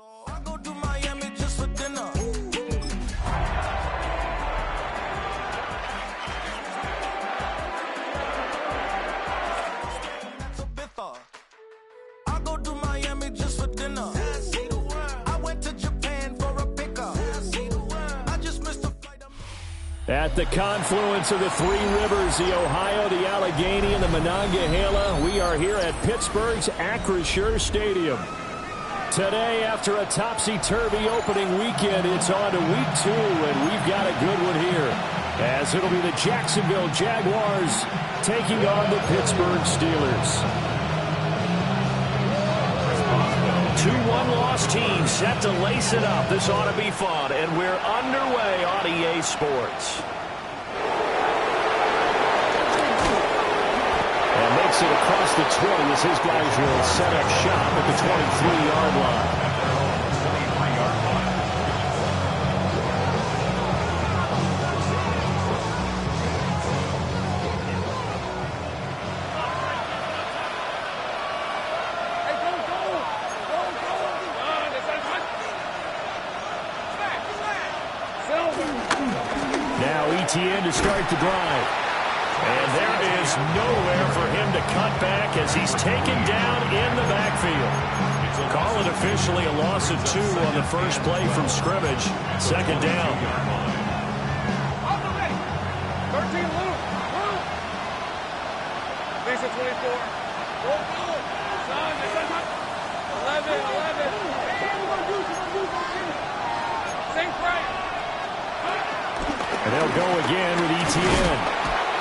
I go to Miami just for dinner. I go to Miami just for dinner. I went to Japan for a pickup. I just missed a flight. At the confluence of the three rivers, the Ohio, the Allegheny, and the Monongahela, we are here at Pittsburgh's Acrisure Stadium. Today, after a topsy-turvy opening weekend, it's on to week 2, and we've got a good one here, as it'll be the Jacksonville Jaguars taking on the Pittsburgh Steelers. 2 one-loss teams set to lace it up. This ought to be fun, and we're underway on EA Sports. And makes it across the 20 as his guys will set up shop at the 23-yard line. Now ETN to start the drive. And there is nowhere for him to cut back as he's taken down in the backfield. Call it officially a loss of 2 on the first play from scrimmage. Second down. 13, Luke. 24. 11. Same right. And they'll go again with ETN.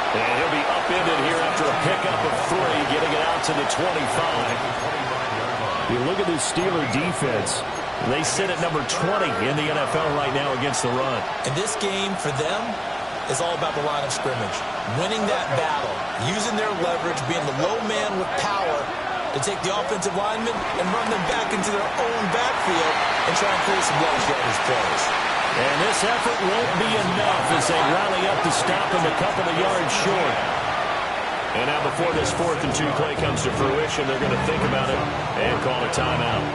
And he'll be upended here after a pickup of 3, getting it out to the 25. You look at this Steeler defense. They sit at number 20 in the NFL right now against the run. And this game for them is all about the line of scrimmage. Winning that battle, using their leverage, being the low man with power to take the offensive linemen and run them back into their own backfield and try and create some large yardage plays. And this effort won't be enough as they rally up to stop him a couple of yards short. And now before this 4th and 2 play comes to fruition, they're going to think about it and call a timeout.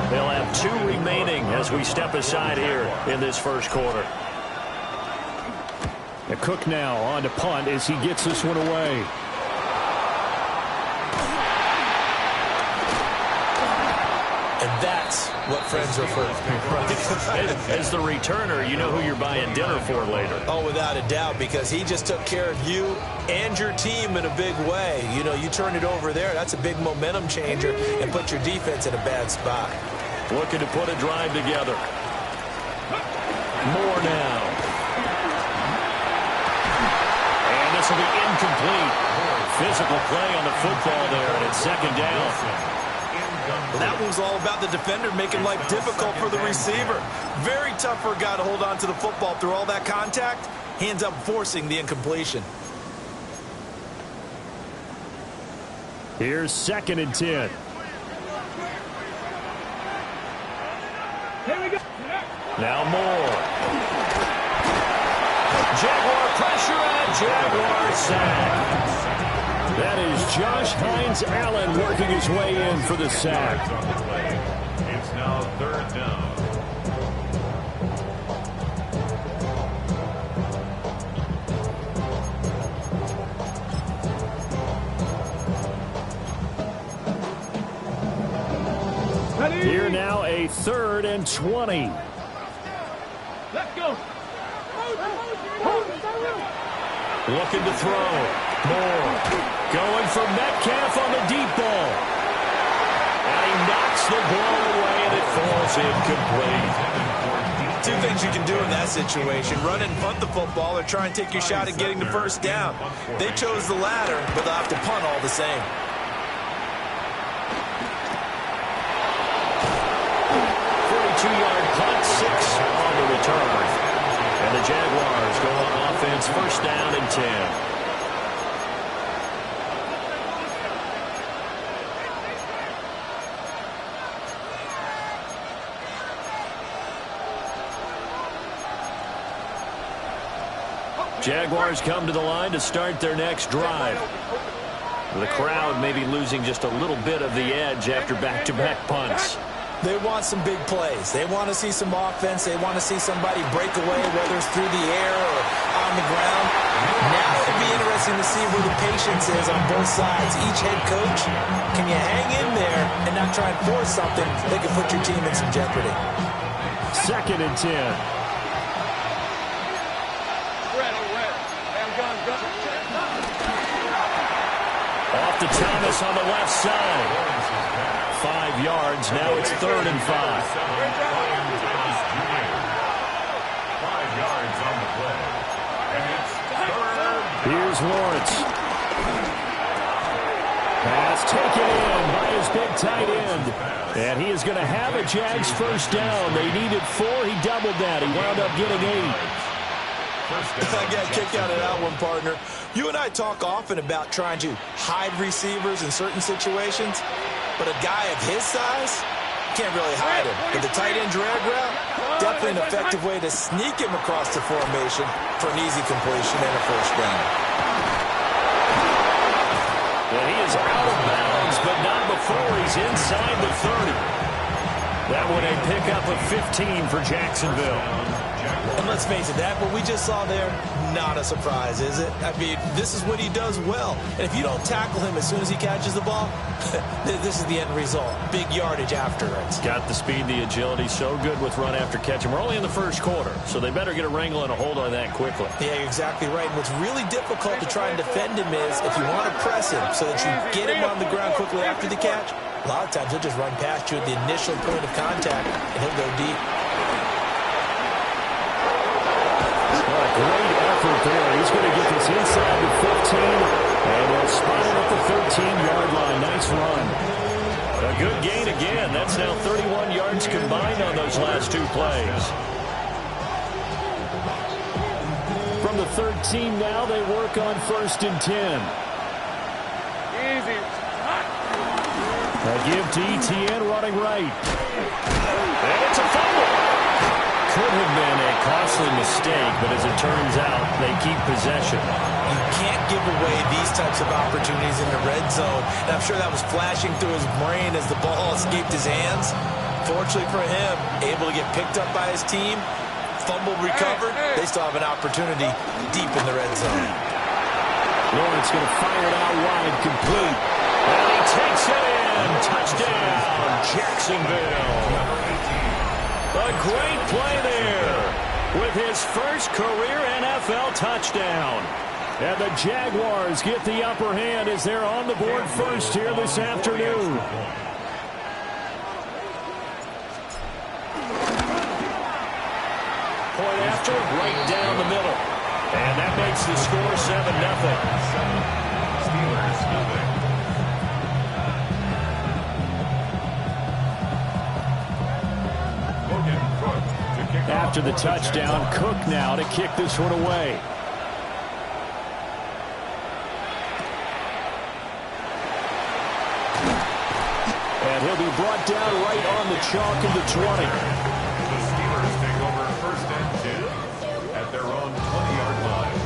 They'll have 2 remaining as we step aside here in this first quarter. The Cook now on to punt as he gets this one away. And that's what friends are for. As the returner, you know who you're buying dinner for later. Oh, without a doubt, because he just took care of you and your team in a big way. You know, you turn it over there, that's a big momentum changer and put your defense in a bad spot. Looking to put a drive together. More now. And this will be incomplete. Physical play on the football there, and it's second down. Well, that was all about the defender making life difficult for the receiver. Very tough for a guy to hold on to the football through all that contact. Hands up forcing the incompletion. Here's 2nd and 10. Here we go. Now more. Jaguar pressure and Jaguar sack. That is Josh Hines-Allen working his way in for the sack. It's now 3rd down. Here now a 3rd and 20. Let's go. Looking to throw. More. Going for Metcalf on the deep ball. And he knocks the ball away, and it falls incomplete. 2 things you can do in that situation. Run and punt the football or try and take your shot at getting the first down. They chose the latter, but they'll have to punt all the same. 42-yard punt, 6 on the return. And the Jaguars go on offense, 1st down and 10. Jaguars come to the line to start their next drive. The crowd may be losing just a little bit of the edge after back-to-back punts. They want some big plays. They want to see some offense. They want to see somebody break away, whether it's through the air or on the ground. Now it'll be interesting to see where the patience is on both sides. Each head coach, can you hang in there and not try and force something that could put your team in some jeopardy? 2nd and 10. Off to Thomas on the left side. 5 yards. Now it's 3rd and 5. 5 yards on the play. And it's 3rd. Here's Lawrence. Pass taken in by his big tight end. And he is going to have a Jags first down. They needed 4. He doubled that. He wound up getting 8. I got a kick out of that one, partner. You and I talk often about trying to hide receivers in certain situations, but a guy of his size can't really hide him. But the tight end drag route, definitely an effective way to sneak him across the formation for an easy completion and a first down. Well, he is out of bounds, but not before he's inside the 30. That one a pickup of 15 for Jacksonville. And let's face it, that what we just saw there, not a surprise, is it? I mean, this is what he does well. And if you don't tackle him as soon as he catches the ball, this is the end result. Big yardage after it. Got the speed, the agility, so good with run after catch. And we're only in the first quarter, so they better get a wrangle and a hold on that quickly. Yeah, you're exactly right. And what's really difficult to try and defend him is if you want to press him so that you get him on the ground quickly after the catch, a lot of times he'll just run past you at the initial point of contact, and he'll go deep. Great effort there. He's going to get this inside the 15, and he'll spot it at the 13-yard line. Nice run. A good gain again. That's now 31 yards combined on those last 2 plays. From the 13 now, they work on 1st and 10. Easy. A give to Etienne running right. And it's a fumble. Could have been a costly mistake, but as it turns out, they keep possession. You can't give away these types of opportunities in the red zone. And I'm sure that was flashing through his brain as the ball escaped his hands. Fortunately for him, able to get picked up by his team, fumble recovered. They still have an opportunity deep in the red zone. Lawrence going to fire it out wide, complete. And he takes it in. Touchdown, Jacksonville. A great play there with his first career NFL touchdown. And the Jaguars get the upper hand as they're on the board first here this afternoon. Point after, right down the middle. And that makes the score 7-0. Steelers nothing. After the touchdown, Cook now to kick this one away. And he'll be brought down right on the chalk of the 20. The Steelers take over 1st and 10 at their own 20-yard line.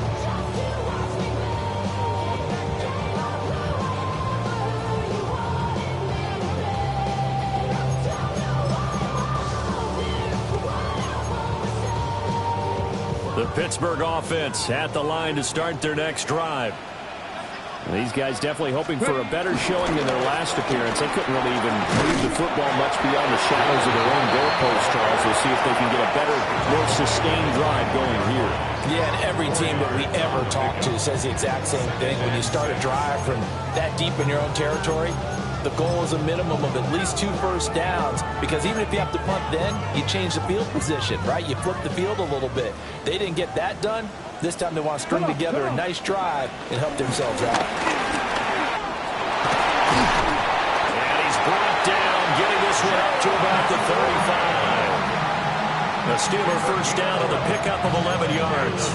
The Pittsburgh offense at the line to start their next drive. These guys definitely hoping for a better showing than their last appearance. They couldn't really even move the football much beyond the shadows of their own goalpost, Charles. We'll see if they can get a better, more sustained drive going here. Yeah, and every team that we ever talk to says the exact same thing. When you start a drive from that deep in your own territory, the goal is a minimum of at least 2 first downs, because even if you have to punt then, you change the field position, right? You flip the field a little bit. They didn't get that done. This time they want to string together a nice drive and help themselves out. And he's brought down, getting this one up to about the 35. The Steeler first down on the pickup of 11 yards.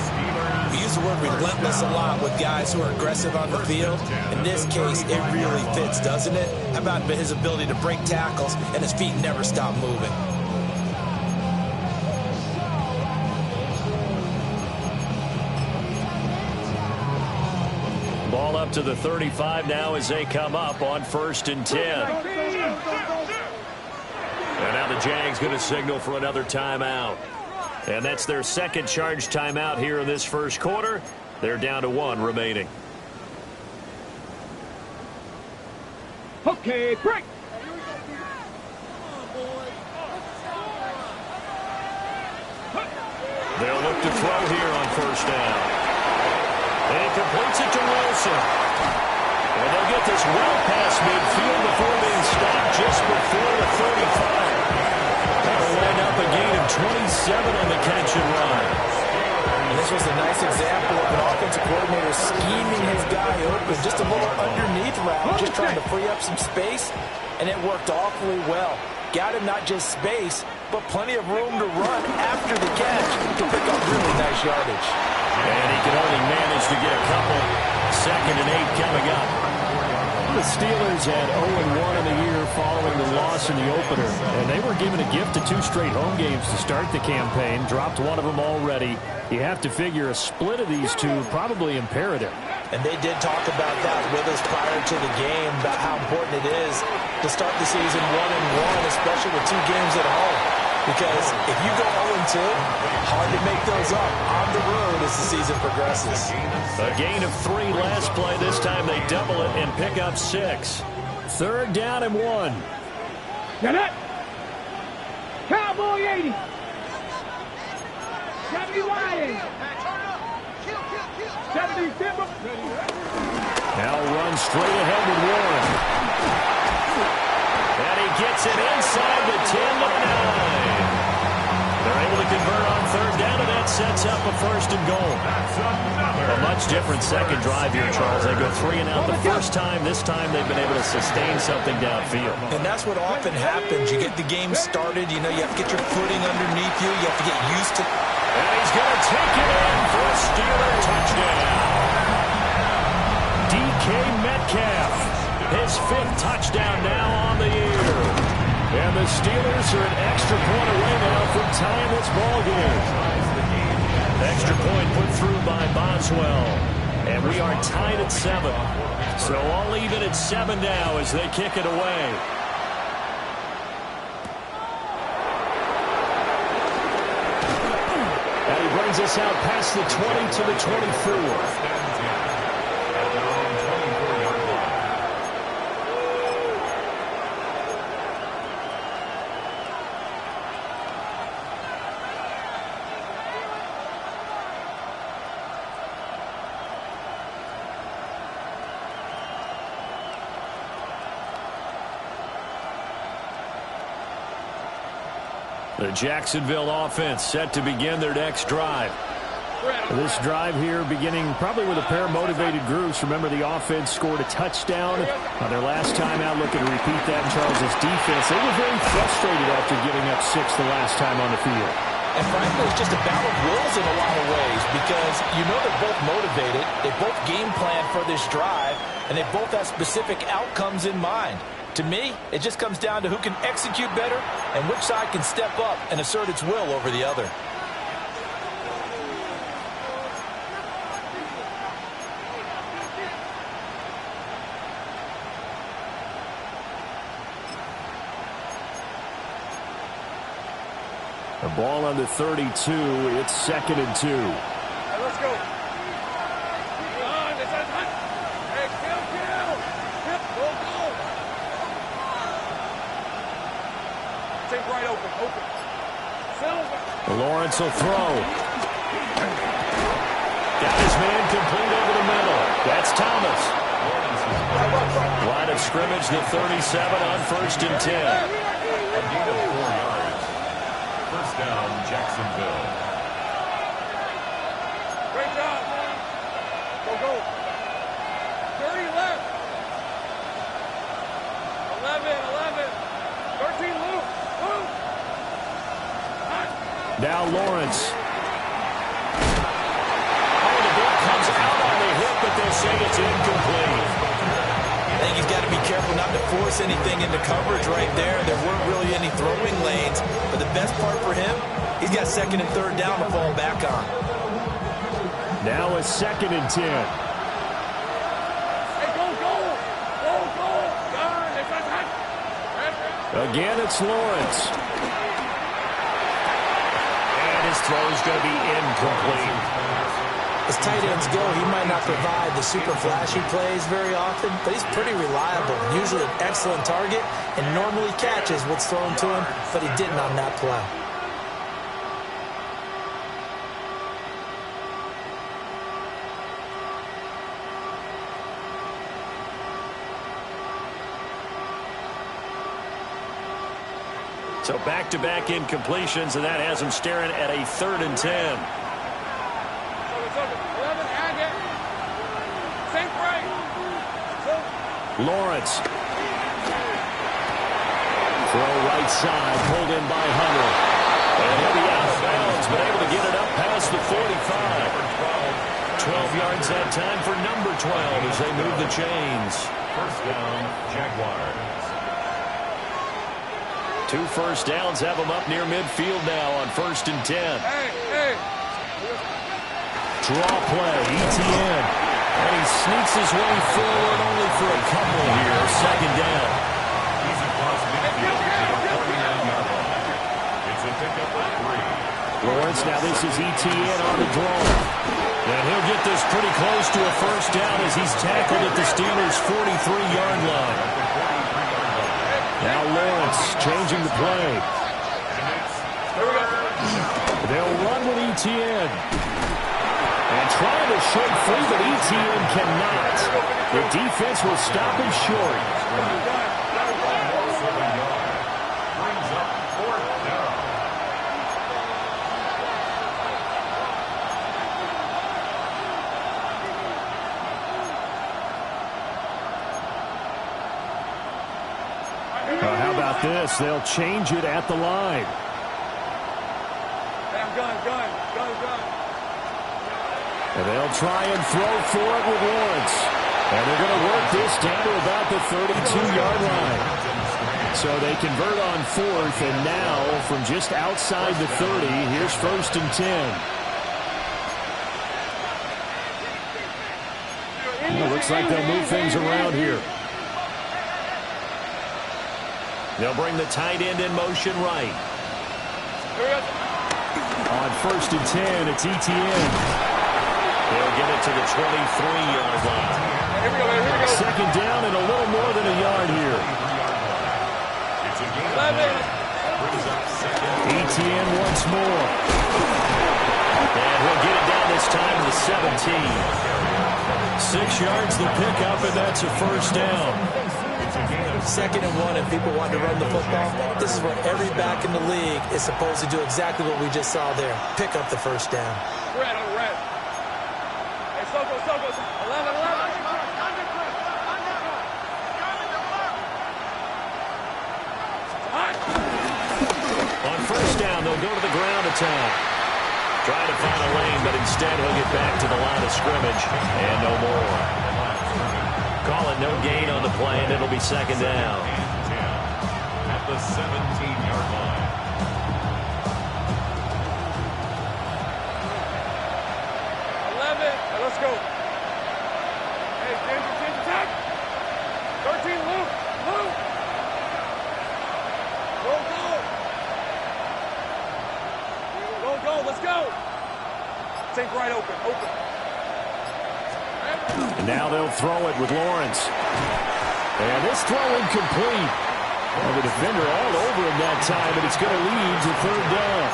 We use the word relentless a lot with guys who are aggressive on the field. In this case, it really fits, doesn't it? How about his ability to break tackles and his feet never stop moving? Ball up to the 35 now as they come up on 1st and 10. And Now the Jags going to signal for another timeout. And that's their second charge timeout here in this first quarter. They're down to 1 remaining. Okay, break. They'll look to throw here on first down. And he completes it to Wilson. And they'll get this well past midfield before being stopped just before the 35. That'll wind up a gain of 27 on the catch and run. And this was a nice example of an offensive coordinator scheming his guy open. Just a little underneath route, just trying to free up some space. And it worked awfully well. Got him not just space, but plenty of room to run after the catch to pick up really nice yardage. And he can only manage to get a couple. 2nd and 8 coming up. The Steelers had 0-1 in the year following the loss in the opener. And they were given a gift of 2 straight home games to start the campaign. Dropped one of them already. You have to figure a split of these two probably imperative. And they did talk about that with us prior to the game, about how important it is to start the season 1-1, especially with 2 games at home. Because if you go 0-2, hard to make those up on the road as the season progresses. A gain of 3 last play. This time they double it and pick up 6. 3rd down and 1. Now that. Cowboy 80. Chevy Lions. 70 Timber. Now run straight ahead with Warren. And he gets it inside the 10 to the 9. They're able to convert on 3rd down, and that sets up a 1st and goal. A much different second drive here, Charles. They go 3 and out the first time. This time they've been able to sustain something downfield. And that's what often happens. You get the game started. You know, you have to get your footing underneath you. You have to get used to. And he's going to take it in for a Steeler touchdown. DK Metcalf, his 5th touchdown now on the year. And the Steelers are an extra point away now from tying this ball game. Extra point put through by Boswell. And we are tied at 7. So all even at 7 now as they kick it away. And he brings us out past the 20 to the 24. The Jacksonville offense set to begin their next drive. This drive here beginning probably with a pair of motivated groups. Remember, the offense scored a touchdown on their last time out. Looking to repeat that. Charles' defense, they were very frustrated after giving up 6 the last time on the field. And frankly, it's just a battle of wills in a lot of ways, because you know they're both motivated. They both game plan for this drive, and they both have specific outcomes in mind. To me, it just comes down to who can execute better and which side can step up and assert its will over the other. The ball on the 32. It's 2nd and 2. Hey, let's go. Right open. Lawrence will throw. Got his man complete over the middle. That's Thomas. Line of scrimmage, the 37 on 1st and 10. A gain of 4 yards. 1st down, Jacksonville. Great job. Go. 30 left. 11. 13 loose. Now Lawrence. Oh, the ball comes out on the hip, but they'll say it's incomplete. I think he's got to be careful not to force anything into coverage right there. There weren't really any throwing lanes. But the best part for him, he's got 2nd and 3rd down to fall back on. Now a 2nd and 10. Hey, go. Guard. Again, it's Lawrence. And his throw is going to be incomplete. As tight ends go, he might not provide the super flashy plays very often, but he's pretty reliable, usually an excellent target, and normally catches what's thrown to him, but he didn't on that play. So back-to-back incompletions, and that has him staring at a 3rd and 10. Lawrence. Throw right side, pulled in by Hunter. And he'll be out of bounds, but able to get it up past the 45. 12 yards that time for number 12 as they move the chains. First down, Jaguars. 2 first downs have them up near midfield now on 1st and 10. Draw play, ETN. And he sneaks his way forward only for a couple here. 2nd down. He's across midfield to the 49-yard line. It's a pickup of 3. Lawrence, now this is ETN on the draw. And he'll get this pretty close to a first down as he's tackled at the Steelers' 43-yard line. Now Lawrence changing the play. They'll run with ETN. And trying to shake free, but ETN cannot. The defense will stop him short. Brings up 4th down. How about this? They'll change it at the line. Gun. And they'll try and throw for it with Lawrence. And they're going to work this down to about the 32-yard line. So they convert on 4th, and now from just outside the 30, here's 1st and 10. It looks like they'll move things around here. They'll bring the tight end in motion right. On 1st and 10, it's ETN. They'll get it to the 23-yard line. Here we go. 2nd down and a little more than a yard here. ETN once more. And he'll get it down this time to the 17. 6 yards the pickup, and that's a first down. 2nd and 1, and people want to run the football. This is what every back in the league is supposed to do, exactly what we just saw there. Pick up the first down. Red. Hey, so go. 11. On first down, they'll go to the ground attack. Trying to find a lane, but instead he'll get back to the line of scrimmage. And no more. Call it no gain on the play, and it'll be 2nd down. At the 17-yard line. Let's go. Hey, change attack. 13, Luke. Go. Let's go. Take right open. And now they'll throw it with Lawrence. And this throw incomplete. Well, the defender all over him that time, but it's going to lead to 3rd down.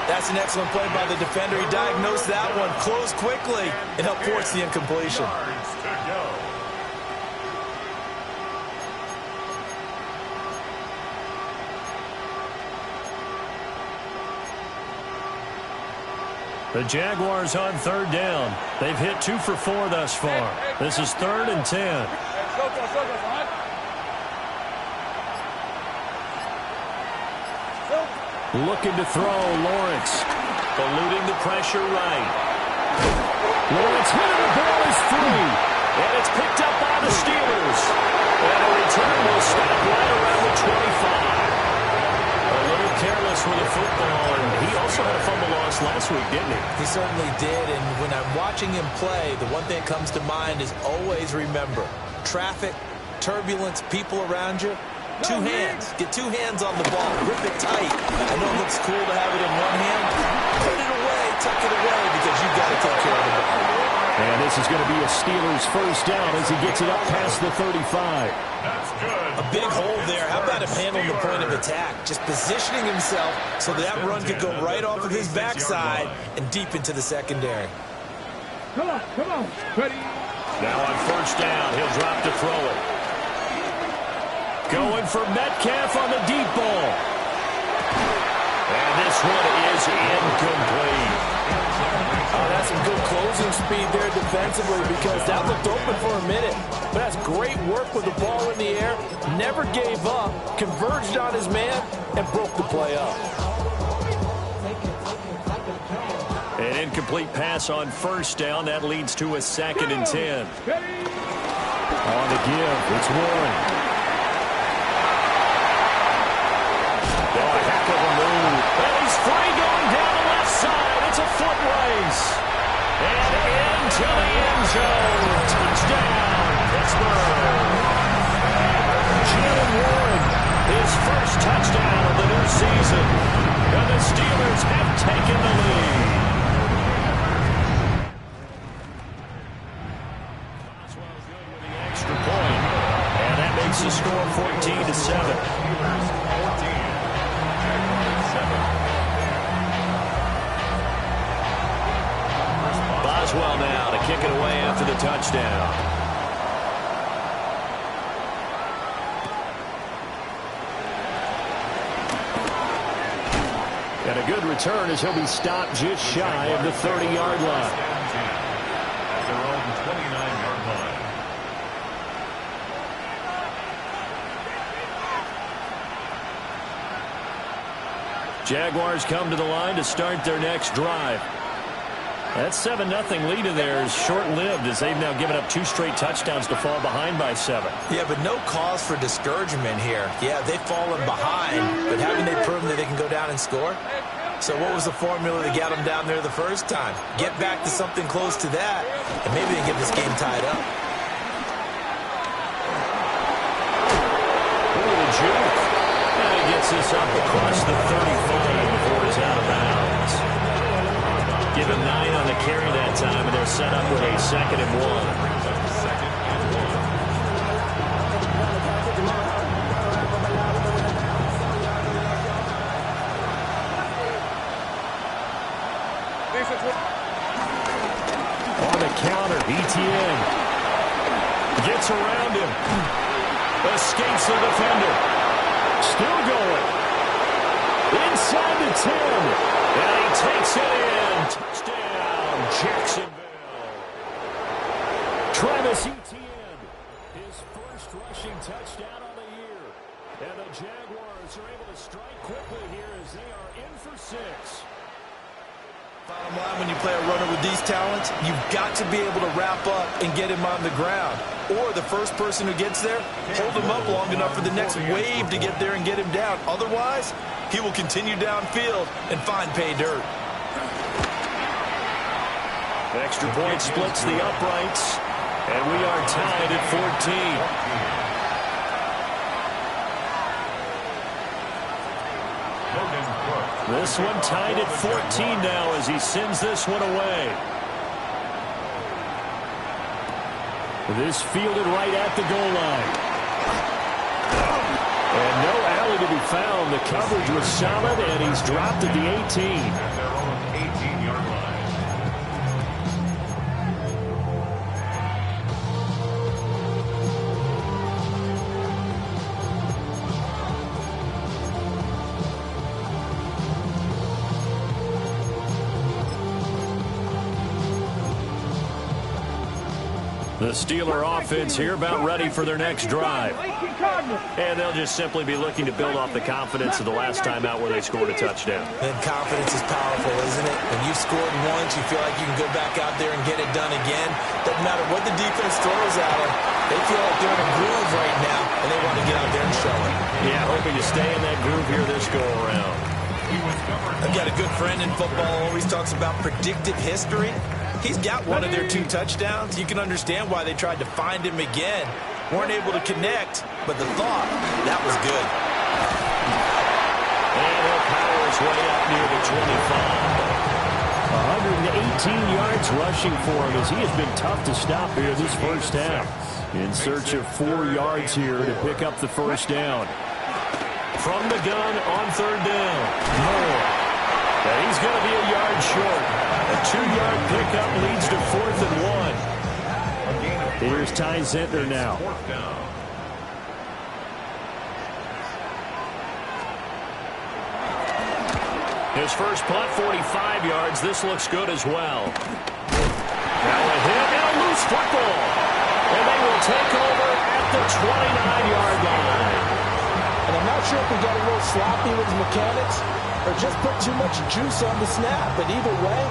That's an excellent play by the defender. He diagnosed that one, closed quickly, and helped force the incompletion. The Jaguars on 3rd down. They've hit 2 for 4 thus far. This is 3rd and 10. Looking to throw, Lawrence. Eluding the pressure right. Lawrence hit it, the ball is free. And it's picked up by the Steelers. And a return will stop right around the 25. A little careless with the football, and he also had a fumble loss last week, didn't he? He certainly did, and when I'm watching him play, the one thing that comes to mind is always remember, traffic, turbulence, people around you, Two hands. Get two hands on the ball. Grip it tight. I know it looks cool to have it in one hand. Put it away. Tuck it away because you've got to take care of the ball. And this is going to be a Steelers first down as he gets it up past the 35. That's good. A big hole there. How about him handling the point of attack? Just positioning himself so that run could go right off of his backside and deep into the secondary. Come on. Ready? Now on first down, he'll drop to throw it. Going for Metcalf on the deep ball. And this one is incomplete. Oh, that's some good closing speed there defensively because that looked open for a minute. But that's great work with the ball in the air. Never gave up, converged on his man, and broke the play up. An incomplete pass on first down. That leads to a 2nd and 10. On the give, it's Warren. Oh, a heck of a move. And he's free going down the left side. It's a foot race. And into the end zone. Touchdown, Pittsburgh. Jalen Warren, his first touchdown of the new season. And the Steelers have taken the lead. Extra point. And that makes the score 14-7. Boswell now to kick it away after the touchdown. And a good return as he'll be stopped just shy of the 30-yard line. At their own 29-yard line. Jaguars come to the line to start their next drive. That 7-0 lead in there is short-lived as they've now given up 2 straight touchdowns to fall behind by 7. Yeah, but no cause for discouragement here. Yeah, they've fallen behind, but haven't they proven that they can go down and score? So what was the formula that got them down there the first time? Get back to something close to that, and maybe they can get this game tied up. Ooh, the juke. And he gets this up across the 35 before he's out of bounds. Give him 9 on the carry that time, and they're set up with a 2nd and 1. On the counter, ETN gets around him, escapes the defender, still going, inside the 10, and he takes it in. Touchdown, Jacksonville. Travis Etienne, his first rushing touchdown on the year, and the Jaguars are able to strike quickly here as they are in for 6. Bottom line, when you play a runner with these talents, you've got to be able to wrap up and get him on the ground. Or the first person who gets there, hold him up long enough for the next wave to get there and get him down. Otherwise, he will continue downfield and find pay dirt. Extra point splits the uprights, and we are tied at 14. This one tied at 14 now as he sends this one away. This fielded right at the goal line. And no alley to be found. The coverage was solid, and he's dropped at the 18. At their own 18-yard line. The Steeler offense here about ready for their next drive. And they'll just simply be looking to build off the confidence of the last time out where they scored a touchdown. And confidence is powerful, isn't it? When you've scored once, you feel like you can go back out there and get it done again. Doesn't matter what the defense throws at them. They feel like they're in a groove right now, and they want to get out there and show it. Yeah, hoping to stay in that groove here this go-around. I've got a good friend in football who always talks about predictive history. He's got one of their 2 touchdowns. You can understand why they tried to find him again. Weren't able to connect, but the thought, that was good. And he'll power his way up near the 25. 118 yards rushing for him as he has been tough to stop here this first half. In search of 4 yards here to pick up the first down. From the gun on third down. Moore. And he's going to be a yard short. A 2-yard pickup leads to 4th and 1. Here's Ty Zentner now. His first punt, 45 yards. This looks good as well. Now a hit and a loose football. And they will take over at the 29-yard line. And I'm not sure if he got a little sloppy with his mechanics or just put too much juice on the snap. But either way,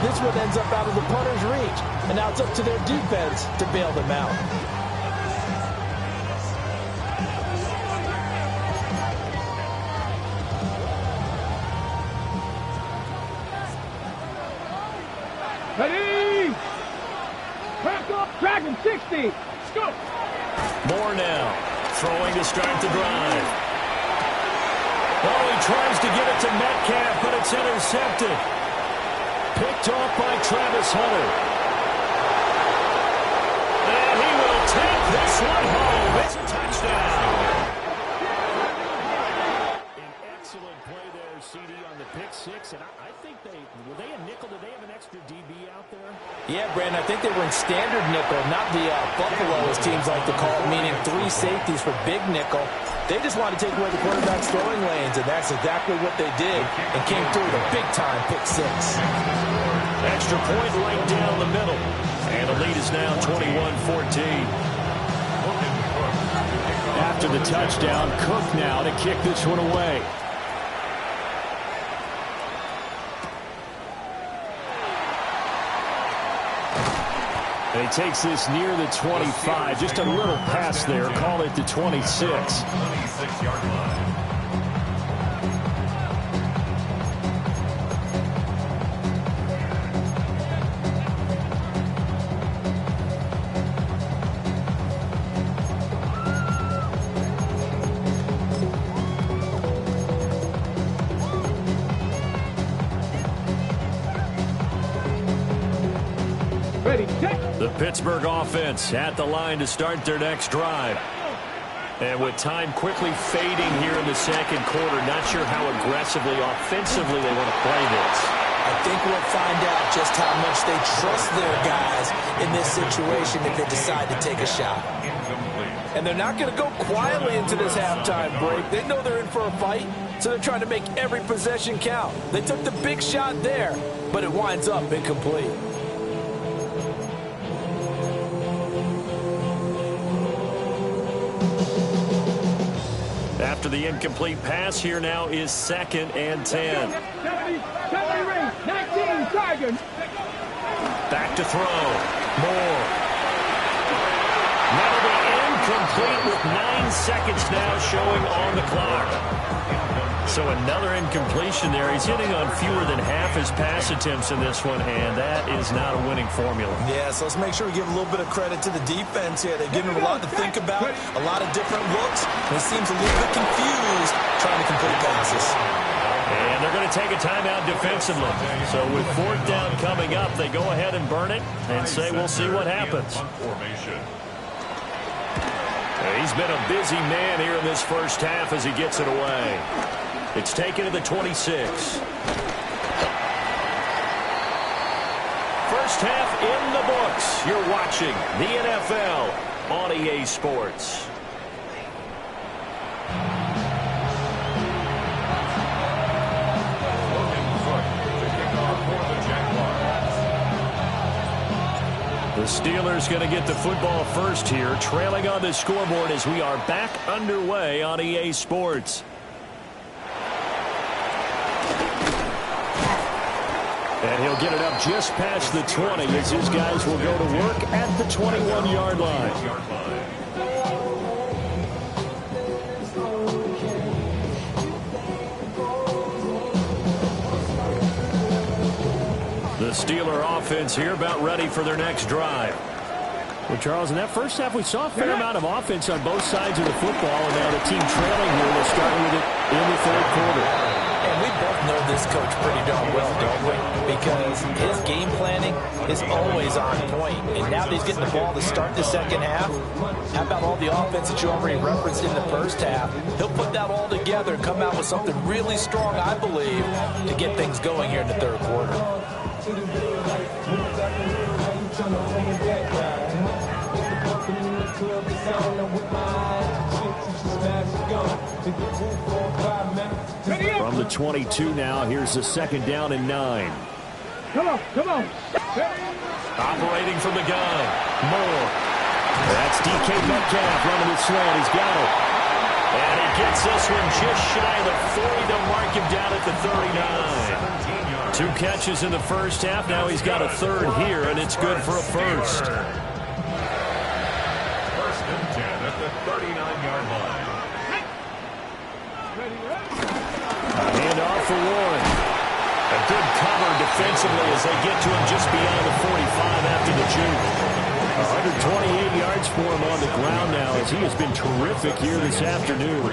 this one ends up out of the punter's reach. And now it's up to their defense to bail them out. Ready! Back up, Dragon 60. Scoop. Moore now, throwing to start the drive. Oh, he tries to get it to Metcalf, but it's intercepted. Picked off by Travis Hunter. And he will take this one home. It's a touchdown. An excellent play there, CD, on the pick six. And I think were they a nickel? Did they have an extra DB out there? Yeah, Brandon, I think they were in standard nickel, not the Buffalo, as teams like to call it, meaning 3 safeties for big nickel. They just wanted to take away the quarterback's throwing lanes, and that's exactly what they did, and came through with a big-time pick six. Extra point right down the middle. And the lead is now 21-14. After the touchdown, Cook now to kick this one away. And he takes this near the 25. Just a little pass there. Call it the 26. 26-yard line. The Pittsburgh offense at the line to start their next drive. And with time quickly fading here in the second quarter, not sure how aggressively, offensively they want to play this. I think we'll find out just how much they trust their guys in this situation if they decide to take a shot. And they're not going to go quietly into this halftime break. They know they're in for a fight, so they're trying to make every possession count. They took the big shot there, but it winds up incomplete. After the incomplete pass, here now is 2nd and 10. 19 Tigers. Back to throw. Moore. That'll be incomplete with 9 seconds now showing on the clock. So another incompletion there. He's hitting on fewer than half his pass attempts in this one, and that is not a winning formula. Yeah, so let's make sure we give a little bit of credit to the defense here. They've given him a lot to think about, a lot of different looks, and he seems a little bit confused trying to complete passes. And they're going to take a timeout defensively. So with 4th down coming up, they go ahead and burn it and say we'll see what happens. He's been a busy man here in this first half as he gets it away. It's taken to the 26. First half in the books. You're watching the NFL on EA Sports. The Steelers going to get the football first here, trailing on the scoreboard as we are back underway on EA Sports. And he'll get it up just past the 20 as his guys will go to work at the 21-yard line. The Steeler offense here about ready for their next drive. Well, Charles, in that first half, we saw a fair amount of offense on both sides of the football, and now the team trailing here will start with it in the third quarter. And we both know this coach pretty darn well, don't we? Because his game planning is always on point. And now that he's getting the ball to start the second half, how about all the offense that you already referenced in the first half? He'll put that all together and come out with something really strong, I believe, to get things going here in the third quarter. From the 22 now, here's the second down and 9. Come on. Operating from the gun. Moore. That's DK Metcalf running the slant. He's got it. And he gets this one just shy of the 40 to mark him down at the 39. 2 catches in the first half. Now he's got a third here, and it's good for a first. First and 10 at the 39-yard line. Handoff for Warren. A good cover defensively as they get to him just beyond the 45 after the juke. 128 yards for him on the ground now as he has been terrific here this afternoon.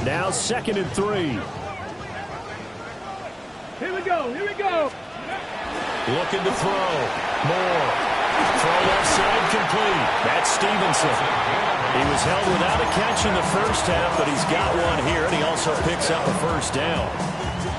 Now 2nd and 3. Here we go. Looking to throw. Moore. Throw left side complete. That's Stevenson. He was held without a catch in the first half, but he's got one here, and he also picks up a first down.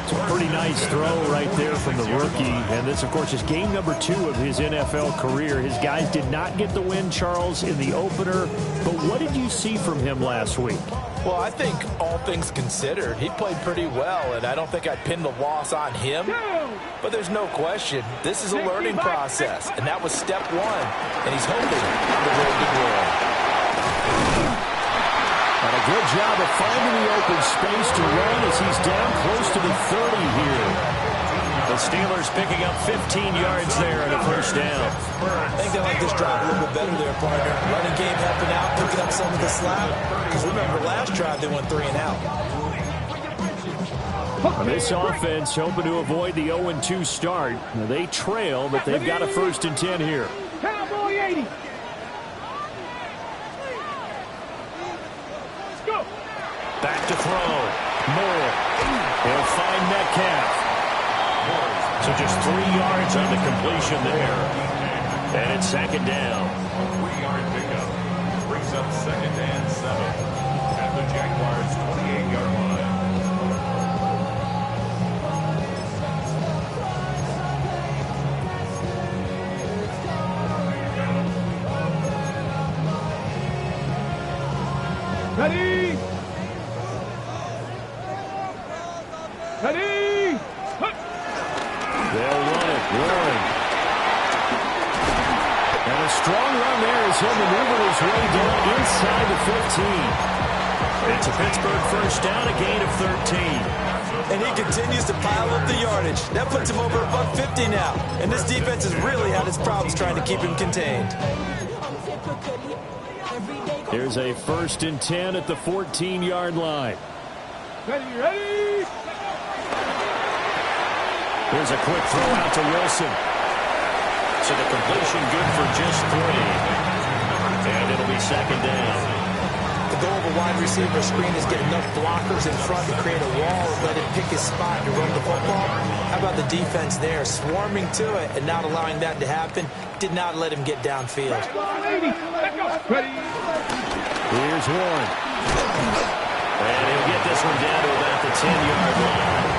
It's a pretty nice throw right there from the rookie. And this, of course, is game number 2 of his NFL career. His guys did not get the win, Charles, in the opener. But what did you see from him last week? Well, I think all things considered, he played pretty well, and I don't think I'd pin the loss on him. But there's no question, this is a learning process, and that was step 1, and he's hoping on the road to glory. And a good job of finding the open space to run as he's down close to the 30 here. The Steelers picking up 15 yards there and a first down. I think they like this drive a little bit better there, partner. Running game helping out, picking up some of the slack. Because remember, last drive they went 3 and out. This offense hoping to avoid the 0-2 start. Now, they trail, but they've got a 1st and 10 here. Cowboy 80. Let's go. Back to throw. Moore. He'll find Metcalf. So just 3 yards on the completion there. And it's 2nd down. 3-yard pickup. Brings up 2nd and 7 at the Jaguars' 28-yard line. Ready. They'll run it. Warren. And a strong run there as he'll maneuver his way down inside the 15. It's a Pittsburgh first down, a gain of 13. And he continues to pile up the yardage. That puts him over $150 now. And this defense has really had its problems trying to keep him contained. Here's a 1st and 10 at the 14-yard line. Ready. Here's a quick throw out to Wilson. So the completion good for just 3. And it'll be 2nd down. The goal of a wide receiver screen is get enough blockers in front to create a wall and let him pick his spot to run the football. How about the defense there, swarming to it and not allowing that to happen? Did not let him get downfield. Here's Warren. And he'll get this one down to about the 10-yard line.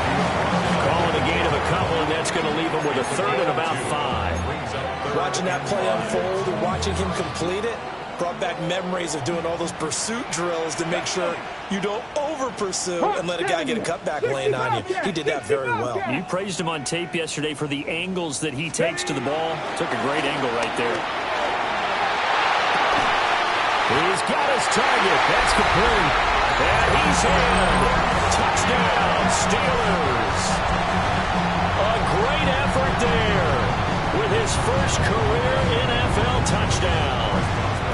Calling a gain of a couple, and that's going to leave him with a 3rd and about 5. Watching that play unfold and watching him complete it brought back memories of doing all those pursuit drills to make sure you don't over-pursue and let a guy get a cutback laying on you. He did that very well. You praised him on tape yesterday for the angles that he takes to the ball. Took a great angle right there. He's got his target. That's complete. And he's in. Touchdown, Steelers. A great effort there with his first career NFL touchdown.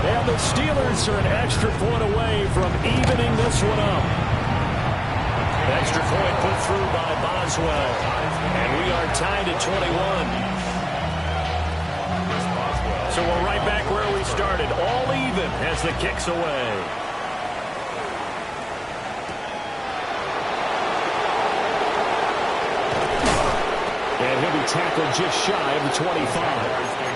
And the Steelers are an extra point away from evening this one up. Extra point put through by Boswell. And we are tied at 21. So we're right back where we started. All even as the kick's away. And he'll be tackled just shy of the 25.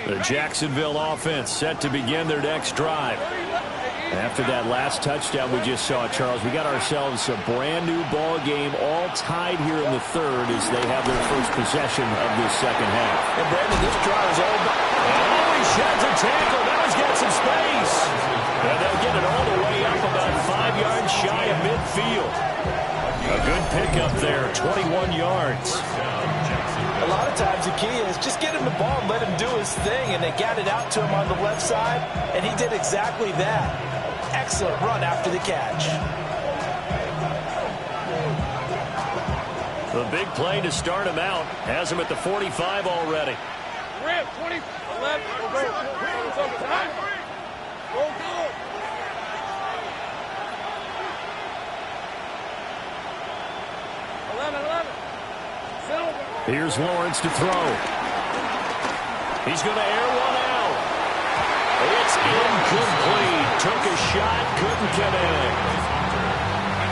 The Jacksonville offense set to begin their next drive. After that last touchdown we just saw, Charles, we got ourselves a brand new ball game, all tied here in the third as they have their first possession of this second half. And Brandon, this drive is all about... Oh, he sheds a tackle. Now he's got some space. And they'll get it all the way up about 5 yards shy of midfield. A good pickup there, 21 yards. A lot of times the key is just get him the ball and let him do his thing, and they got it out to him on the left side, and he did exactly that. Excellent run after the catch. The big play to start him out has him at the 45 already. Rip, 20, 11, go. Go. 11. Here's Lawrence to throw. He's going to air one out. It's incomplete. Took a shot, couldn't connect.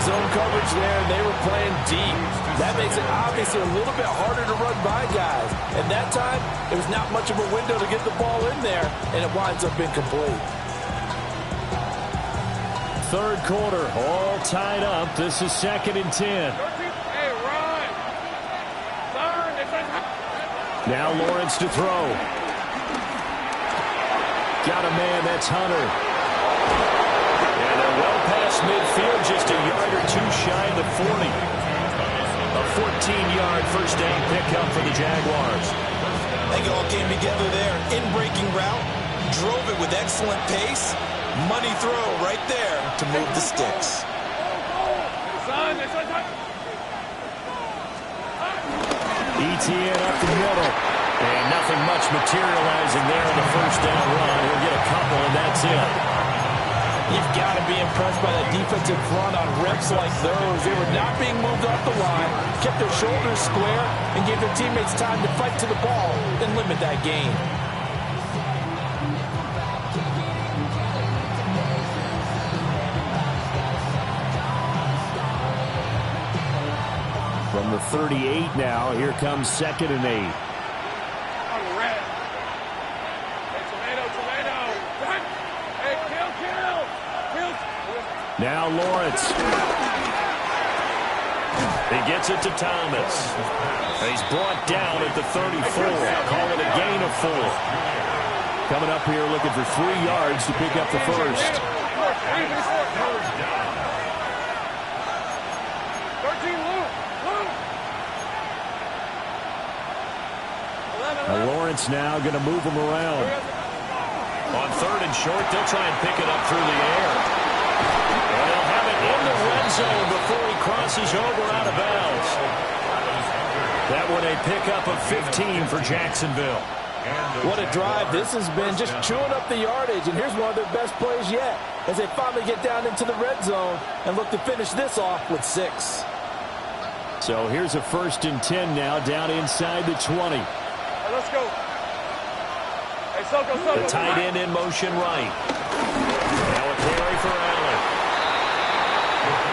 Zone coverage there, and they were playing deep. That makes it obviously a little bit harder to run by guys. And that time, it was not much of a window to get the ball in there, and it winds up incomplete. Third quarter, all tied up. This is 2nd and 10. Now Lawrence to throw. Got a man, that's Hunter. And they're well past midfield, just a yard or two shy of the 40. A 14-yard first down pickup for the Jaguars. I think it all came together there. In-breaking route, drove it with excellent pace. Money throw right there to move the sticks. ETN up the middle. And nothing much materializing there in the first down run. He'll get a couple, and that's it. You've got to be impressed by the defensive front on reps like those. They were not being moved off the line, kept their shoulders square, and gave their teammates time to fight to the ball and limit that gain. From the 38 now, here comes 2nd and 8. Now Lawrence. He gets it to Thomas. He's brought down at the 34. Call it a gain of 4. Coming up here looking for 3 yards to pick up the first. Now Lawrence now going to move him around. On 3rd and short, they'll try and pick it up through the air. And they'll have it in the red zone before he crosses over out of bounds. That one a pickup of 15 for Jacksonville. What a drive this has been, just chewing up the yardage. And here's one of their best plays yet as they finally get down into the red zone and look to finish this off with 6. So here's a 1st and 10 now down inside the 20. Let's go. Hey, Soko. The tight end in motion right. Now a carry for Allen.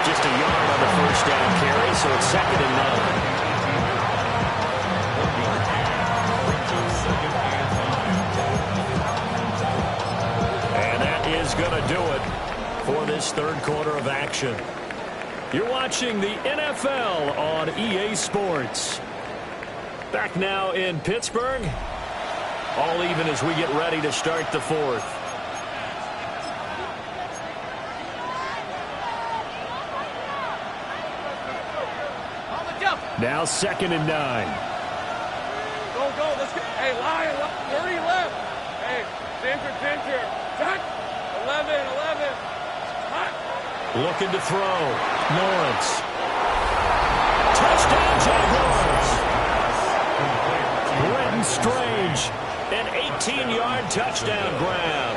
Just a yard on the first down carry, so it's 2nd and 9. And that is going to do it for this third quarter of action. You're watching the NFL on EA Sports. Back now in Pittsburgh. All even as we get ready to start the fourth. Now 2nd and 9. go. Let's get. Hey, line, 30 left. Hey, center. Touch. 11. Hot. Looking to throw. Lawrence. Touchdown, Jaguars. Brenton Strange. An 18-yard touchdown grab.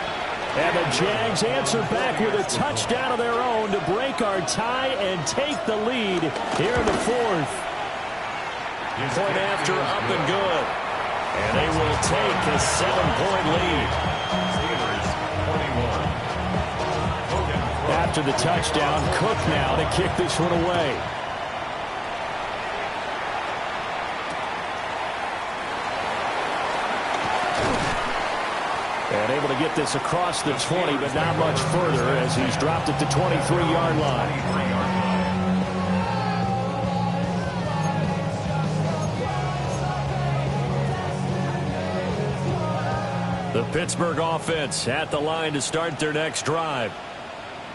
And the Jags answer back with a touchdown of their own to break our tie and take the lead here in the fourth. Point after up and good. And they will take a 7-point lead. After the touchdown, Cook now to kick this one away. And able to get this across the 20, but not much further as he's dropped it to 23-yard line. The Pittsburgh offense at the line to start their next drive.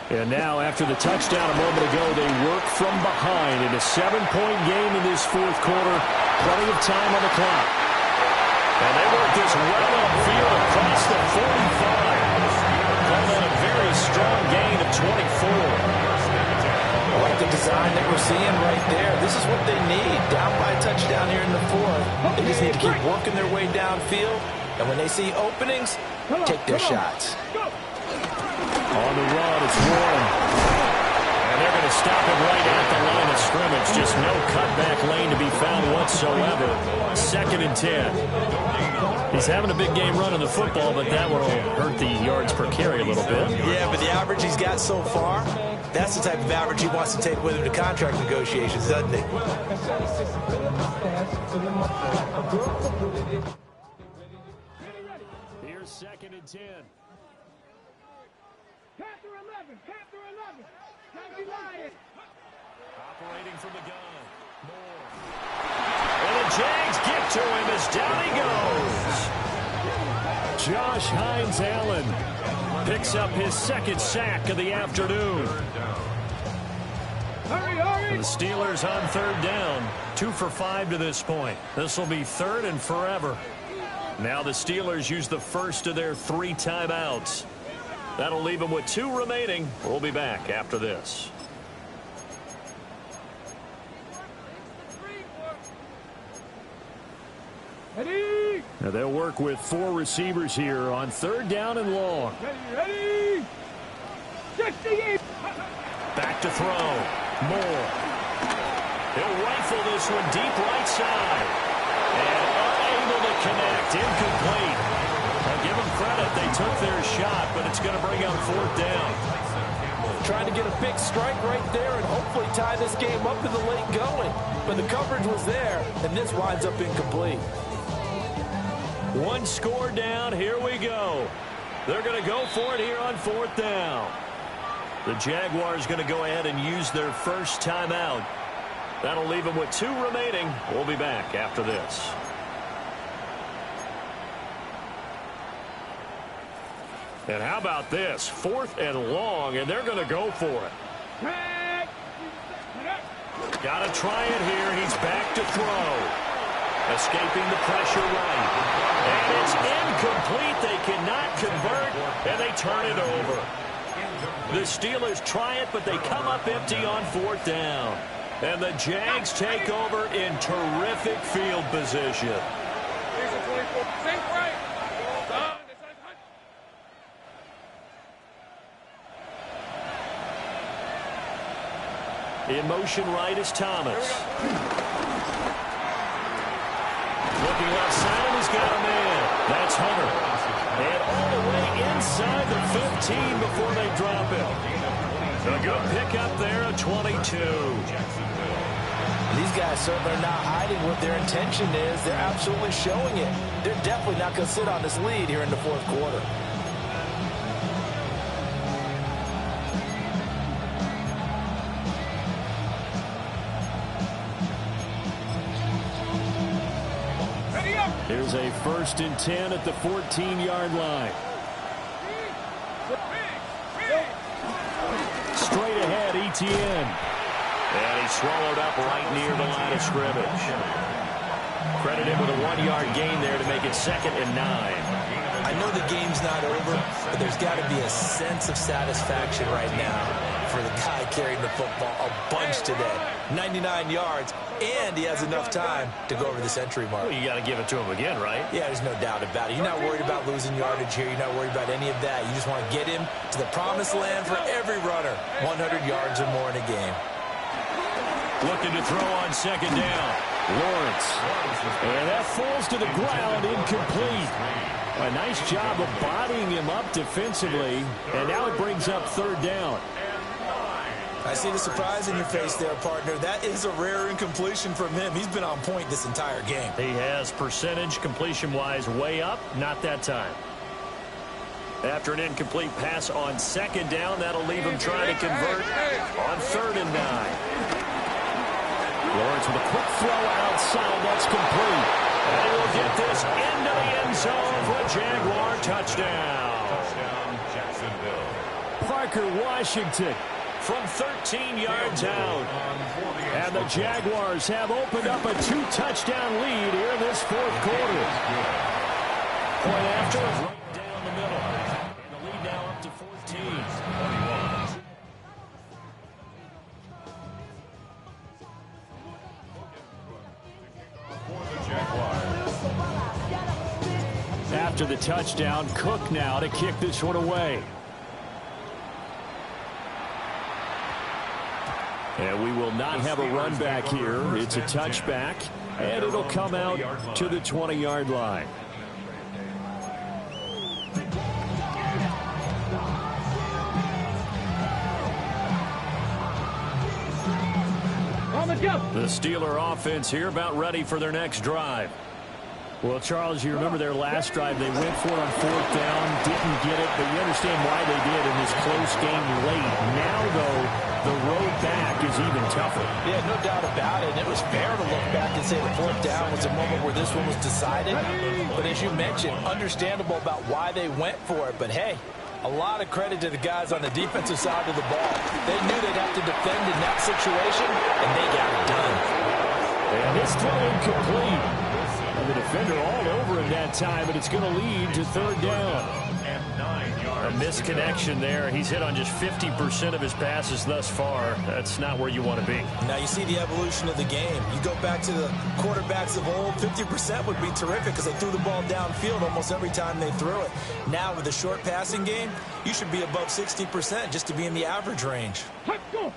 And now, after the touchdown a moment ago, they work from behind in a 7-point game in this fourth quarter. Plenty of time on the clock. And they work this well upfield across the 45. Call that a very strong gain of 24. I like the design that we're seeing right there. This is what they need. Down by a touchdown here in the fourth. They just need to keep working their way downfield. And when they see openings, take their shots. On the run, it's Warren. And they're going to stop it right at the line of scrimmage. Just no cutback lane to be found whatsoever. 2nd and 10. He's having a big game running the football, but that will hurt the yards per carry a little bit. Yeah, but the average he's got so far, that's the type of average he wants to take with him to contract negotiations, doesn't he? Here's 2nd and 10. Operating from the gun. Moore. And the Jags get to him as down he goes. Josh Hines-Allen picks up his 2nd sack of the afternoon. The Steelers on 3rd down. 2 for 5 to this point. This will be 3rd and forever. Now the Steelers use the first of their 3 timeouts. That'll leave them with 2 remaining. We'll be back after this. Now they'll work with 4 receivers here on 3rd down and long. Ready. Back to throw. Moore. He'll rifle this one deep right side. And unable to connect. Incomplete. I'll give them credit. They took their shot, but it's going to bring up 4th down. Trying to get a big strike right there and hopefully tie this game up in the late going. But the coverage was there, and this winds up incomplete. 1 score down. Here we go. They're going to go for it here on 4th down. The Jaguars going to go ahead and use their first timeout. That'll leave them with 2 remaining. We'll be back after this. And how about this? 4th and long, and they're going to go for it. Got to try it here. He's back to throw. Escaping the pressure right. And it's incomplete. They cannot convert, and they turn it over. The Steelers try it, but they come up empty on 4th down. And the Jags take over in terrific field position. Think right. In motion right is Thomas. Looking left side, and he's got a man. That's Hunter. And all the way inside the 15 before they drop it. A good pick up there, a 22. These guys certainly are not hiding what their intention is. They're absolutely showing it. They're definitely not going to sit on this lead here in the 4th quarter. Here's a 1st and 10 at the 14-yard line. Straight ahead, Etienne. And he's swallowed up right near the line of scrimmage. Credit him with a 1-yard gain there to make it 2nd and 9. I know the game's not over, but there's got to be a sense of satisfaction right now for the guy carrying the football a bunch today. 99 yards, and he has enough time to go over the century mark. Well, you got to give it to him again, right? Yeah, there's no doubt about it. You're not worried about losing yardage here. You're not worried about any of that. You just want to get him to the promised land for every runner. 100 yards or more in a game. Looking to throw on 2nd down. Lawrence. And that falls to the ground, incomplete. A nice job of bodying him up defensively. And now it brings up 3rd down. I see the surprise in your face there, partner. That is a rare incompletion from him. He's been on point this entire game. He has percentage completion-wise way up. Not that time. After an incomplete pass on 2nd down, that'll leave him trying to convert on 3rd and 9. Lawrence with a quick throw outside. That's complete. And he will get this into the end zone for a Jaguar touchdown. Touchdown, Jacksonville. Parker Washington from 13 yards out. And the Jaguars have opened up a 2-touchdown lead here in this 4th quarter. Point after, right down the middle. And the lead now up to 14. After the touchdown, Cook now to kick this one away. And we will not have a run back here. It's a touchback, and it'll come out to the 20-yard line. The Steeler offense here about ready for their next drive. Well, Charles, you remember their last drive. They went for it on 4th down, didn't get it, but you understand why they did in this close game late. Now, though, the road back is even tougher. Yeah, no doubt about it. And it was fair to look back and say the 4th down was a moment where this one was decided. But as you mentioned, understandable about why they went for it. But, hey, a lot of credit to the guys on the defensive side of the ball. They knew they'd have to defend in that situation, and they got it done. And this throw incomplete. And the defender all over him that time, and it's going to lead to 3rd down. A misconnection there. He's hit on just 50% of his passes thus far. That's not where you want to be. Now you see the evolution of the game. You go back to the quarterbacks of old, 50% would be terrific because they threw the ball downfield almost every time they threw it. Now with the short passing game, you should be above 60% just to be in the average range. Let's go.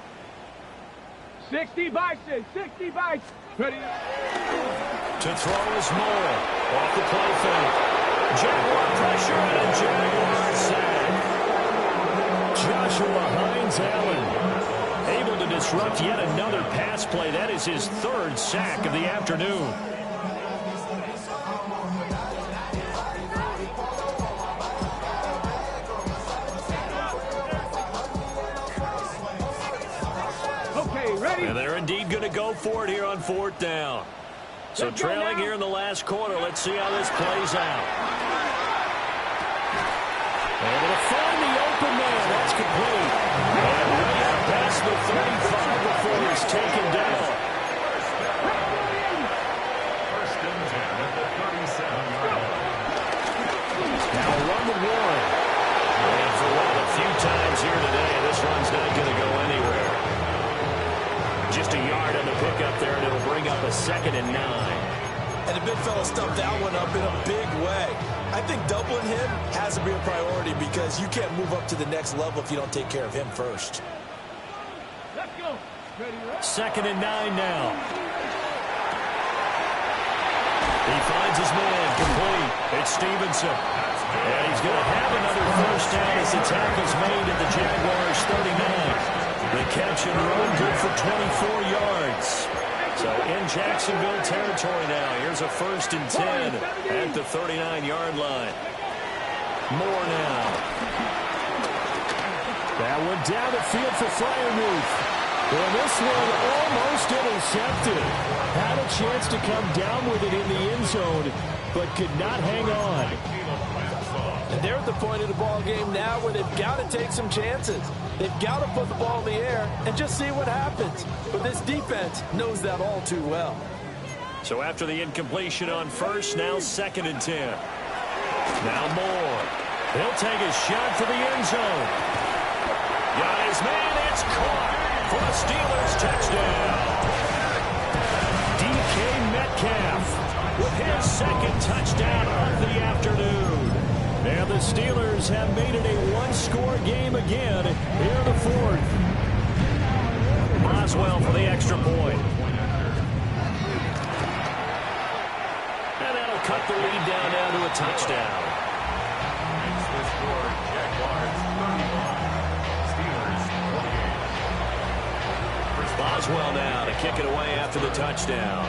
60 bikes, 60 bikes. Ready? To throw is Moore. Off the play fake. Jaguar pressure and a Jaguar sack. Joshua Hines-Allen able to disrupt yet another pass play. That is his 3rd sack of the afternoon. Okay, ready? And they're indeed going to go for it here on 4th down. So trailing here in the last quarter. Let's see how this plays out. Able to find the open man. That's complete. And way out past the 35 before he's taken down. First and 10 at the 37-yard line. Now a run with Warren. And for one of the few times here today, this run's not going to go anywhere. Just a yard on the pickup there, and it'll bring up a 2nd and 9. And the big fella stuffed that one up in a big way. I think doubling him has to be a priority because you can't move up to the next level if you don't take care of him first. Let's go. Ready, ready? 2nd and 9 now. He finds his man complete. It's Stevenson. And he's going to have another 1st down as the tackle's made at the Jaguars' 39. The catch and run good for 24 yards. So in Jacksonville territory now. Here's a 1st and 10 at the 39-yard line. Moore now. That one down the field for Freiermuth. And this one almost intercepted. Had a chance to come down with it in the end zone, but could not hang on. And they're at the point of the ball game now where they've got to take some chances. They've got to put the ball in the air and just see what happens. But this defense knows that all too well. So after the incompletion on first, now 2nd and 10. Now Moore. He'll take a shot to the end zone. Got his man. It's caught for a Steelers touchdown. DK Metcalf with his 2nd touchdown of the afternoon. And the Steelers have made it a one-score game again here in the 4th. Boswell for the extra point. And that'll cut the lead down to a touchdown. Makes the score Jaguars 31, Steelers 48. Boswell now to kick it away after the touchdown.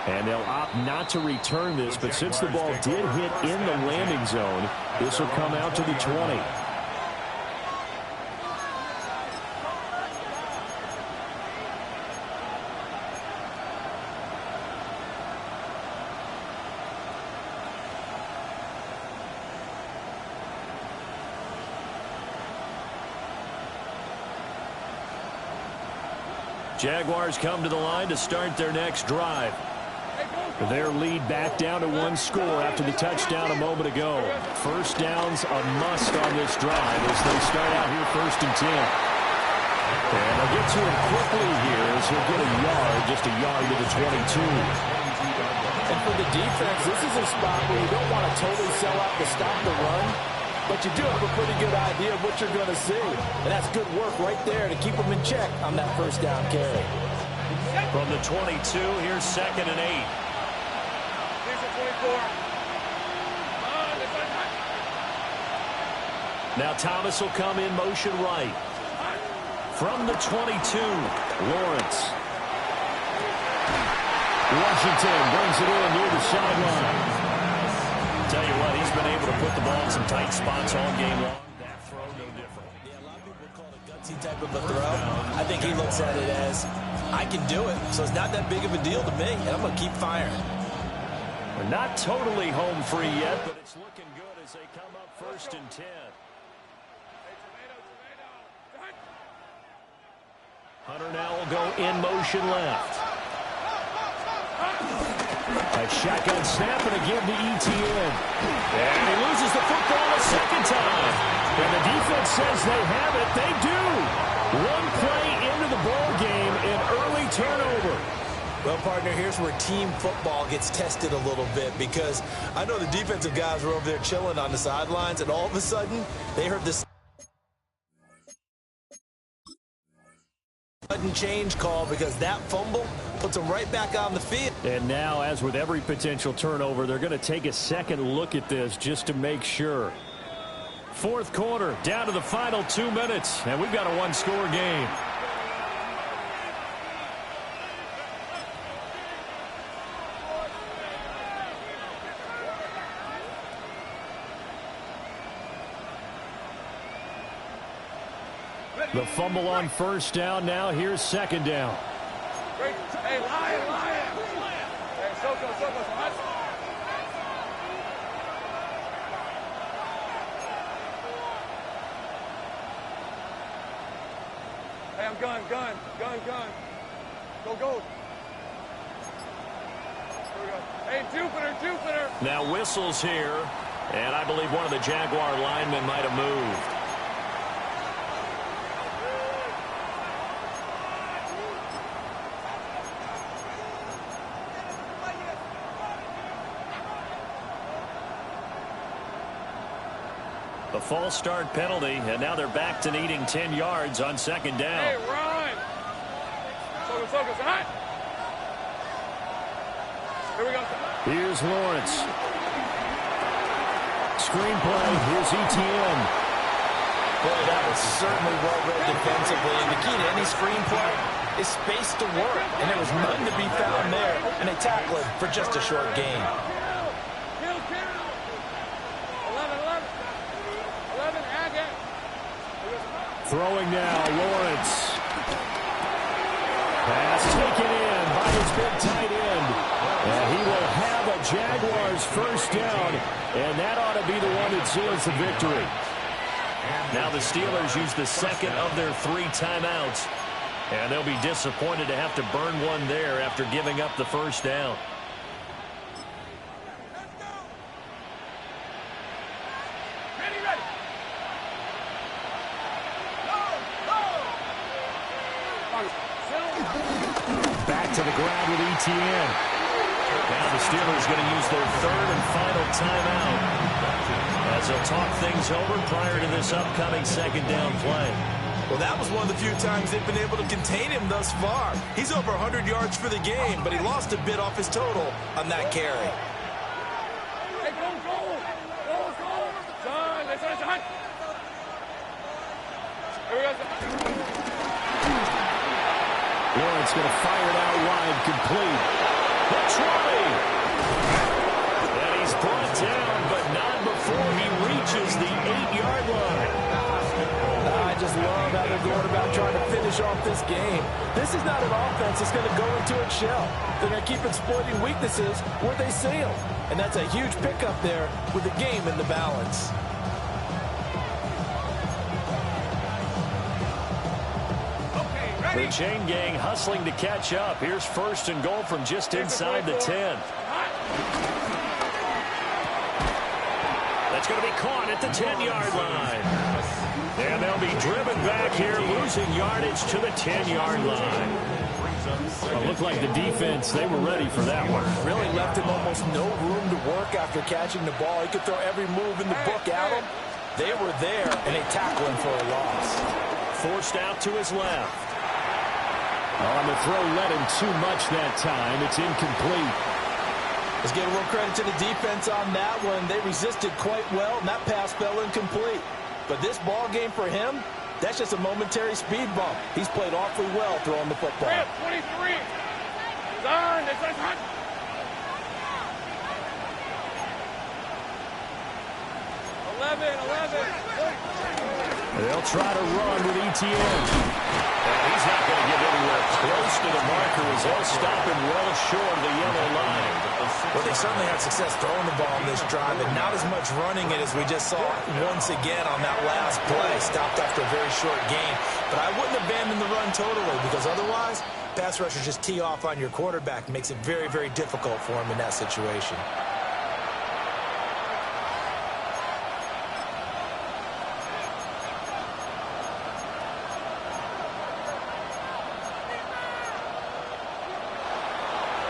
And they'll opt not to return this, but since the ball did hit in the landing zone, this will come out to the 20. Jaguars come to the line to start their next drive. Their lead back down to 1 score after the touchdown a moment ago. First down's a must on this drive as they start out here 1st and 10. And they'll get to him quickly here as he'll get a yard, just a yard to the 22. And for the defense, this is a spot where you don't want to totally sell out to stop the run, but you do have a pretty good idea of what you're going to see. And that's good work right there to keep them in check on that first down carry. From the 22, here's 2nd and 8. Now Thomas will come in motion right. From the 22, Lawrence. Washington brings it in near the sideline. Tell you what, he's been able to put the ball in some tight spots all game long. That throw, no different. Yeah, a lot of people would call it a gutsy type of a throw. I think he looks at it as, I can do it, so it's not that big of a deal to me, and I'm going to keep firing. We're not totally home free yet, but it's looking good as they come up 1st and 10. Hunter now will go in motion left. A shotgun snap and a give to Etienne. And he loses the football a 2nd time. And the defense says they have it. They do. One play into the ball game, an early turnover. Well, partner, here's where team football gets tested a little bit, because I know the defensive guys were over there chilling on the sidelines, and all of a sudden, they heard this sudden change call because that fumble puts them right back on the field. And now, as with every potential turnover, they're going to take a second look at this just to make sure. 4th quarter, down to the final 2 minutes, and we've got a one-score game. The fumble on first down. Now here's 2nd down. Hey, Lion. Hey, Soko. Hey, I'm gun. Go. Here we go. Hey, Jupiter. Now whistles here, and I believe one of the Jaguar linemen might have moved. The false start penalty, and now they're back to needing 10 yards on 2nd down. Hey, run! Soko, hot! Here we go. Here's Lawrence. Screenplay, here's Etienne. Boy, that was certainly well read defensively, and the key to any screenplay is space to work, and there was none to be found there, and they tackled it for just a short gain. Throwing now, Lawrence. Pass taken in by his big tight end. And he will have a Jaguars first down, and that ought to be the one that seals the victory. Now the Steelers use the 2nd of their 3 timeouts. And they'll be disappointed to have to burn one there after giving up the first down. Back to the ground with ETN. Now the Steelers going to use their third and final timeout as they'll talk things over prior to this upcoming second down play. Well, that was one of the few times they've been able to contain him thus far. He's over 100 yards for the game, but he lost a bit off his total on that carry. Hey, go! Son, let's hunt! Here we go. Lawrence going to fire it out wide, complete. The try! And he's brought down, but not before he reaches the 8-yard line. I just love how they're going about trying to finish off this game. This is not an offense that's going to go into its shell. They're going to keep exploiting weaknesses where they see them. And that's a huge pickup there with the game in the balance. The chain gang hustling to catch up. Here's first and goal from just inside the 10. That's going to be caught at the 10-yard line. And they'll be driven back here, losing yardage to the 10-yard line. Well, it looked like the defense, they were ready for that one. Really left him almost no room to work after catching the ball. He could throw every move in the book at him. They were there, and they tackled him for a loss. Forced out to his left. On the throw, led him too much that time. It's incomplete. Let's give a little credit to the defense on that one. They resisted quite well, and that pass fell incomplete. But this ball game for him, that's just a momentary speed bump. He's played awfully well throwing the football. 23. Son, let's hunt. 11. They'll try to run with ETN. And he's not going to get anywhere close to the marker as they'll stop him well short of the yellow line. Well, they certainly had success throwing the ball on this drive, and not as much running it as we just saw once again on that last play. Stopped after a very short gain. But I wouldn't abandon the run totally, because otherwise, pass rushers just tee off on your quarterback. It makes it very, very difficult for him in that situation.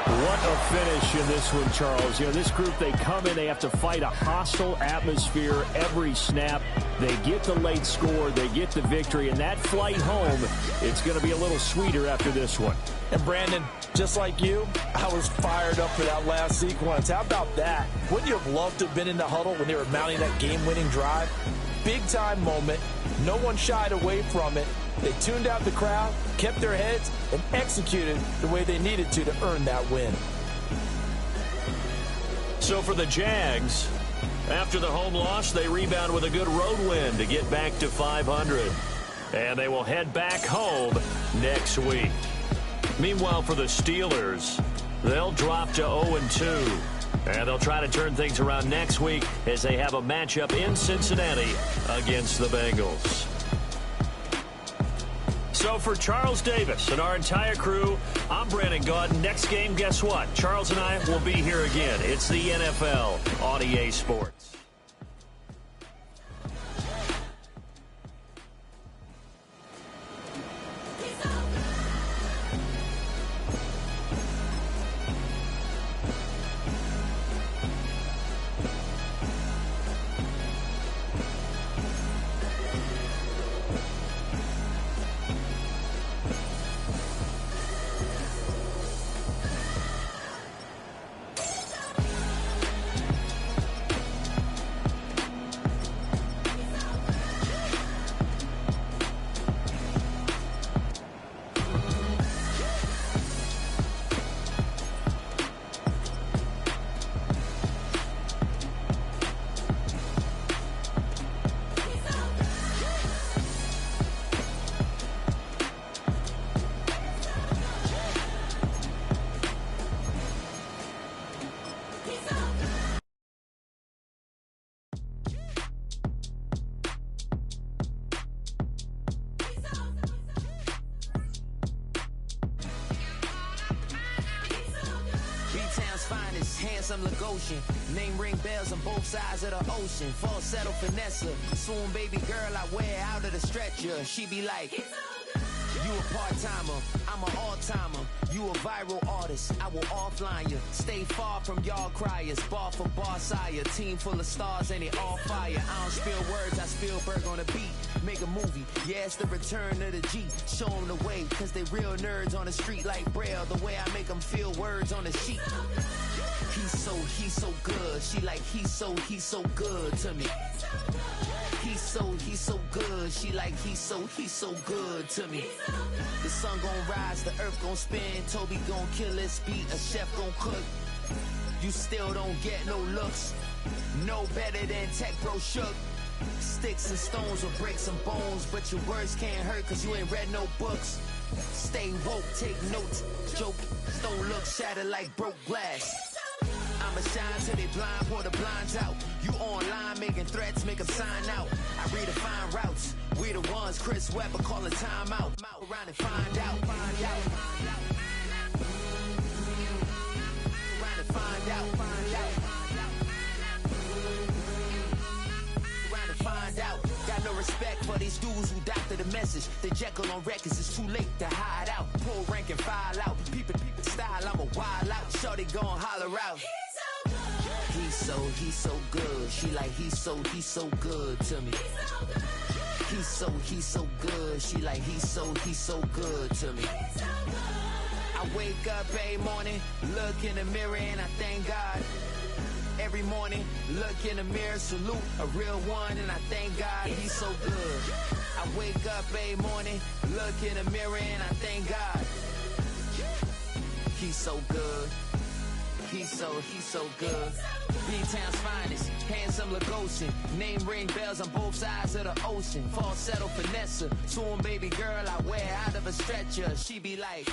What a finish in this one, Charles. You know, this group, they come in, they have to fight a hostile atmosphere every snap. They get the late score, they get the victory, and that flight home, it's going to be a little sweeter after this one. And Brandon, just like you, I was fired up for that last sequence. How about that? Wouldn't you have loved to have been in the huddle when they were mounting that game-winning drive? Big-time moment. No one shied away from it. They tuned out the crowd, kept their heads, and executed the way they needed to earn that win. So for the Jags, after the home loss, they rebound with a good road win to get back to 500. And they will head back home next week. Meanwhile, for the Steelers, they'll drop to 0-2. And they'll try to turn things around next week as they have a matchup in Cincinnati against the Bengals. So for Charles Davis and our entire crew, I'm Brandon Gaudin. Next game, guess what? Charles and I will be here again. It's the NFL on EA Sports. handsome Lagosian. Name ring bells on both sides of the ocean. Falsetto finesse, swoon baby girl I wear out of the stretcher. She be like, you a part-timer, I'm an all-timer. You a viral artist, I will offline you. Stay far from y'all criers, bar for bar sire. Team full of stars and it all fire. I don't spill words, I Spielberg on the beat. Make a movie, yeah, it's the return of the G. Show them the way, cause they real nerds on the street like Braille. The way I make them feel words on the sheet. He's so good. She like, he's so good to me. He's so good. She like, he's so good to me. The sun gon' rise, the earth gon' spin. Toby gon' kill this beat, a chef gon' cook. You still don't get no looks. No better than Tech Bro Shook. Sticks and stones or bricks and bones, but your words can't hurt cause you ain't read no books. Stay woke, take notes, joke. Don't look shattered like broke glass. I'ma shine till they blind, pour the blinds out. You online making threats, make them sign out. I redefine routes. We the ones Chris Webber calling time out. Around and find out. Around and find out. Around and find out. Got no respect for these dudes who doctor the message. They Jekyll on records, it's too late to hide out. Pull rank and file out. Peepin' style, I'm a wild out. Shorty gon' holler out. He's so good. She like, he's so good to me. He's so good. She like, he's so good to me. I wake up every morning, look in the mirror and I thank God. Every morning, look in the mirror, salute a real one and I thank God he's so good. I wake up every morning, look in the mirror and I thank God. He's so good. He's so good. B-Town's finest, handsome Lagosian. Name ring bells on both sides of the ocean. Falsetto finesse, swoon baby girl I wear out of a stretcher. She be like,